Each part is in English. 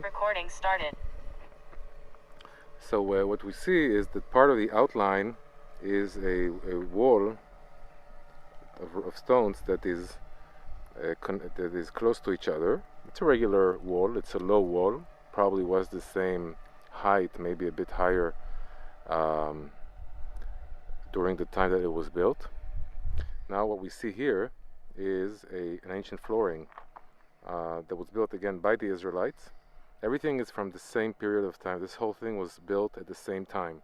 Recording started. So what we see is that part of the outline is a wall of stones that is close to each other. It's a regular wall. It's a low wall. Probably was the same height, maybe a bit higher, during the time that it was built. Now what we see here is an ancient flooring that was built again by the Israelites. Everything is from the same period of time. This whole thing was built at the same time.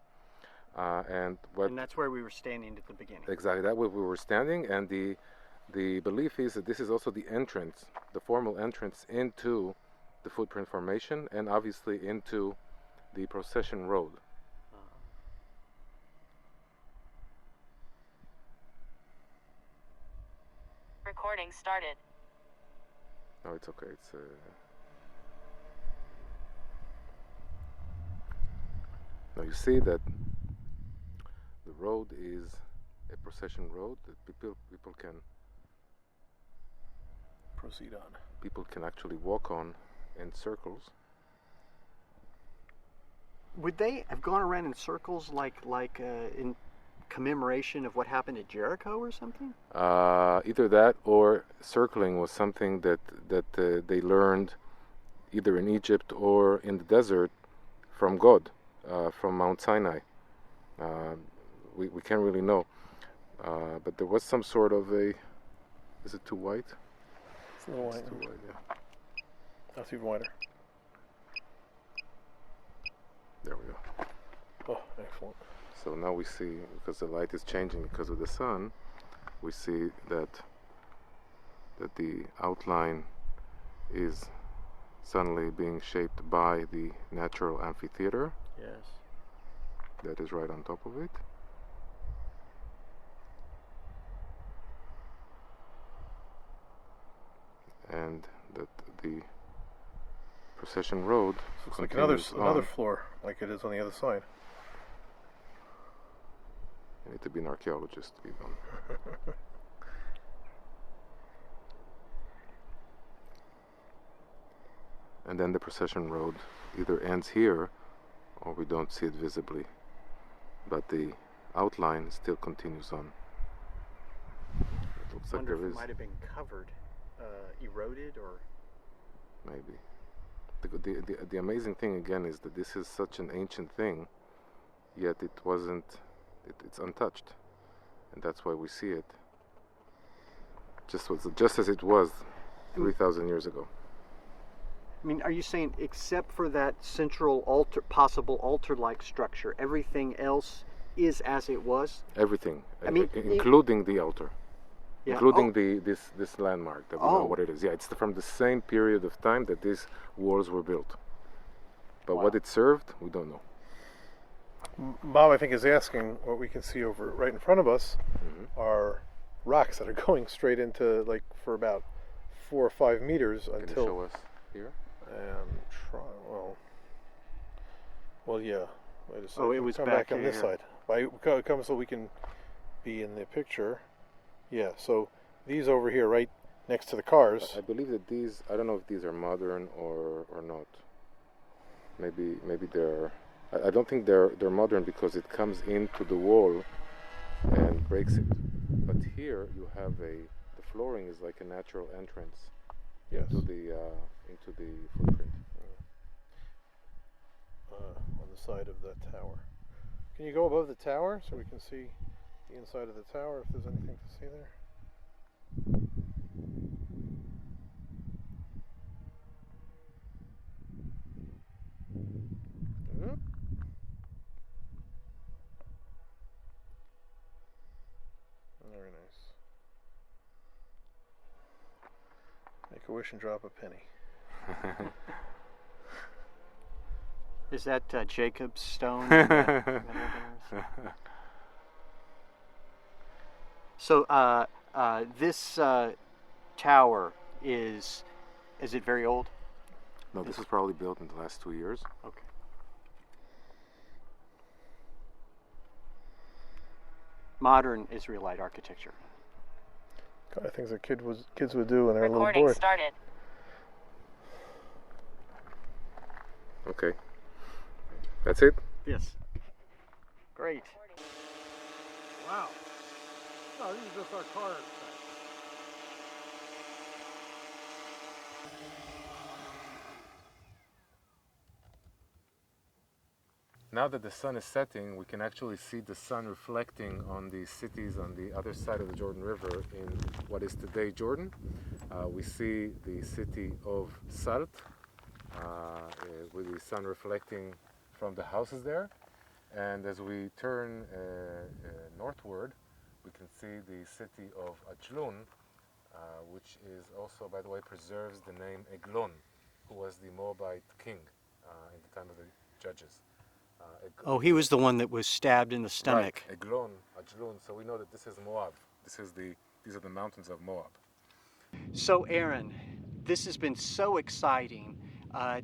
And that's where we were standing at the beginning. Exactly, that's where we were standing. And the belief is that this is also the entrance, the formal entrance into the footprint formation, and obviously into the procession road. Recording started. No, it's okay. It's now you see that the road is a procession road that people can proceed on. People can actually walk on in circles. Would they have gone around in circles like in commemoration of what happened at Jericho or something? Either that or circling was something that they learned either in Egypt or in the desert from God, from Mount Sinai. We can't really know, but there was some sort of a. Is it too white? It's a little white. It's too white, yeah. That's even wider. There we go. Oh, excellent. So now we see, because the light is changing because of the sun, we see that the outline is suddenly being shaped by the natural amphitheater. Yes. That is right on top of it. And that the procession road looks like another floor, like it is on the other side. You need to be an archaeologist to be done. And then the procession road either ends here or we don't see it visibly, but the outline still continues on. It looks like there is. It might have been covered, eroded, or maybe. The amazing thing again is that this is such an ancient thing, yet it wasn't. It's untouched, and that's why we see it. Just as it was 3,000 years ago. I mean, are you saying except for that central altar, possible altar-like structure, everything else is as it was? Everything, I mean, including the altar, yeah. Including this landmark that we know what it is. Yeah, it's from the same period of time that these walls were built. But what it served, we don't know. Bob, I think, is asking what we can see over right in front of us are rocks that are going straight into, like, for about 4 or 5 meters Can until. you show us here? And try. Well, yeah. Wait a second. Oh, it was come back on this here. side. Come so we can be in the picture. Yeah. So these over here, right next to the cars. I believe that these. I don't know if these are modern or not. Maybe they're. I don't think they're modern because it comes into the wall and breaks it. But here you have the flooring is like a natural entrance into the footprint. On the side of the tower. Can you go above the tower so we can see the inside of the tower if there's anything to see there? Very nice. Make a wish and drop a penny. Is that Jacob's stone? So this tower is it very old? No, this was probably built in the last 2 years. Okay. Modern Israelite architecture. Kind of things that kids would do when they're a little Recording bored. started. Okay. That's it? Yes. Great. Wow. No, this is just our car. Now that the sun is setting, we can actually see the sun reflecting on the cities on the other side of the Jordan River in what is today Jordan. We see the city of Salt with the sun reflecting from the houses there. And as we turn northward, we can see the city of Ajlun, which is also, by the way, preserves the name Eglon, who was the Moabite king in the time of the judges. Oh, he was the one that was stabbed in the stomach. Right, Eglon, Ajlun. So we know that this is Moab. These are the mountains of Moab. So, Aaron, this has been so exciting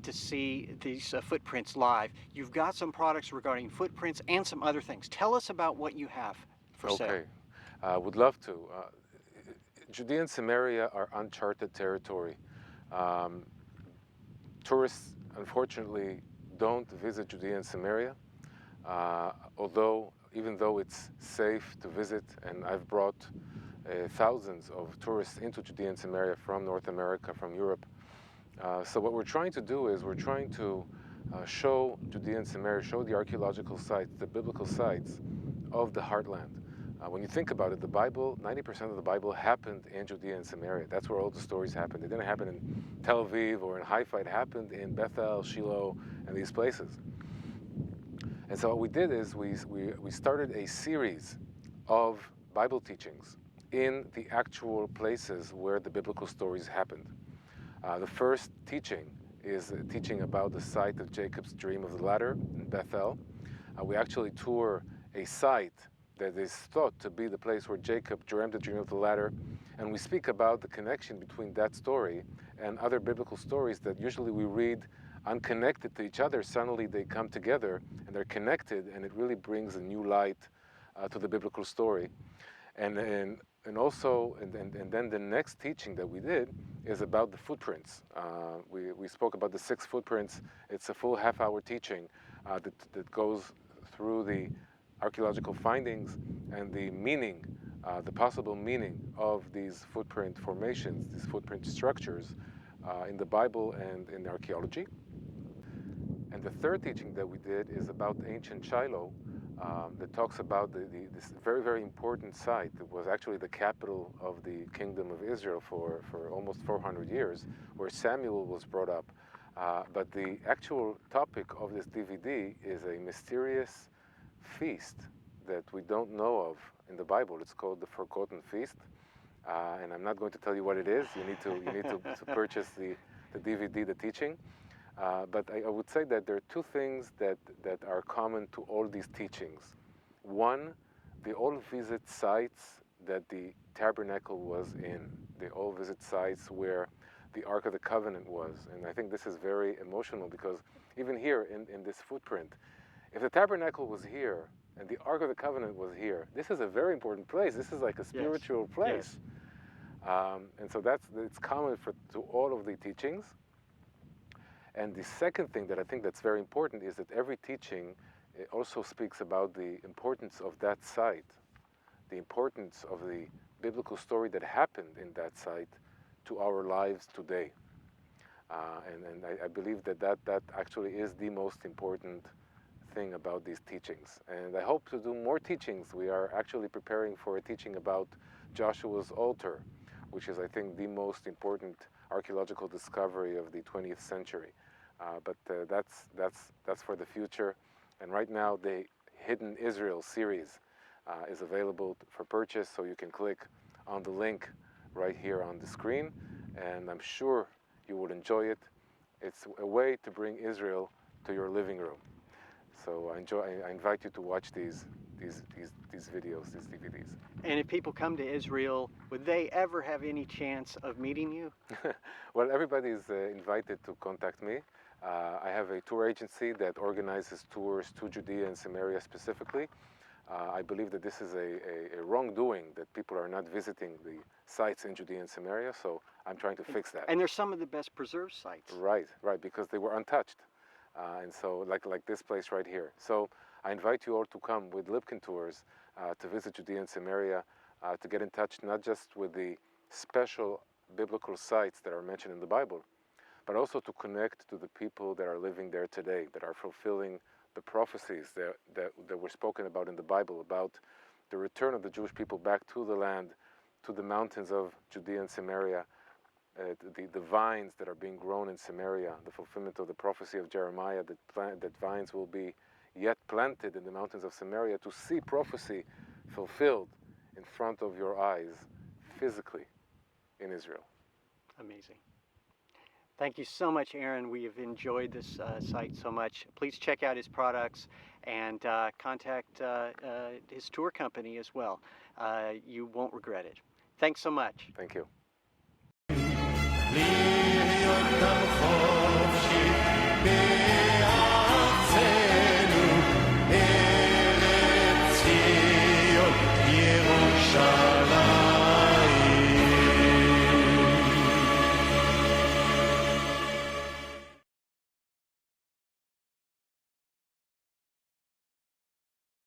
to see these footprints live. You've got some products regarding footprints and some other things. Tell us about what you have for sale. Okay, would love to. Judea and Samaria are uncharted territory. Tourists, unfortunately, don't visit Judea and Samaria, even though it's safe to visit, and I've brought thousands of tourists into Judea and Samaria from North America, from Europe. So what we're trying to do is we're trying to show Judea and Samaria, show the archaeological sites, the biblical sites of the heartland. When you think about it, the Bible, 90% of the Bible happened in Judea and Samaria. That's where all the stories happened. It didn't happen in Tel Aviv or in Haifa. It happened in Bethel, Shiloh, and these places. And so what we did is we started a series of Bible teachings in the actual places where the biblical stories happened. The first teaching is a teaching about the site of Jacob's dream of the ladder in Bethel. We actually tour a site that is thought to be the place where Jacob dreamed the dream of the ladder, and we speak about the connection between that story and other biblical stories that usually we read unconnected to each other. Suddenly they come together and they're connected, and it really brings a new light to the biblical story. And then the next teaching that we did is about the footprints. We spoke about the 6 footprints. It's a full half-hour teaching that goes through the archaeological findings and the meaning, the possible meaning of these footprint formations, these footprint structures in the Bible and in archaeology. And the third teaching that we did is about ancient Shiloh, that talks about this very, very important site. It was actually the capital of the Kingdom of Israel for almost 400 years, where Samuel was brought up. But the actual topic of this DVD is a mysterious feast that we don't know of in the Bible. It's called the Forgotten Feast, and I'm not going to tell you what it is. You need to purchase the DVD, the teaching. But I would say that there are 2 things that are common to all these teachings. One, they all visit sites that the tabernacle was in. They all visit sites where the Ark of the Covenant was. And I think this is very emotional, because even here in this footprint, if the tabernacle was here and the Ark of the Covenant was here, this is a very important place. This is like a spiritual place. Yes. And so it's common to all of the teachings. And the second thing that I think that's very important is that every teaching also speaks about the importance of that site, the importance of the biblical story that happened in that site to our lives today. And I believe that actually is the most important thing about these teachings. And I hope to do more teachings. We are actually preparing for a teaching about Joshua's altar, which is, I think, the most important archaeological discovery of the 20th century. But that's for the future. And right now, the Hidden Israel series is available for purchase, so you can click on the link right here on the screen, and I'm sure you will enjoy it. It's a way to bring Israel to your living room. So I invite you to watch these videos, these DVDs. And if people come to Israel, would they ever have any chance of meeting you? Well, everybody is invited to contact me. I have a tour agency that organizes tours to Judea and Samaria specifically. I believe that this is a wrongdoing, that people are not visiting the sites in Judea and Samaria, so I'm trying to fix that. And they're some of the best preserved sites. Right, because they were untouched. and so like this place right here. So I invite you all to come with Lipkin Tours to visit Judea and Samaria, to get in touch not just with the special biblical sites that are mentioned in the Bible, but also to connect to the people that are living there today, that are fulfilling the prophecies that were spoken about in the Bible, about the return of the Jewish people back to the land, to the mountains of Judea and Samaria, the vines that are being grown in Samaria, the fulfillment of the prophecy of Jeremiah that vines will be yet planted in the mountains of Samaria, to see prophecy fulfilled in front of your eyes physically in Israel. Amazing. Thank you so much, Aaron. We have enjoyed this site so much. Please check out his products and contact his tour company as well. You won't regret it. Thanks so much. Thank you. להיות תמכו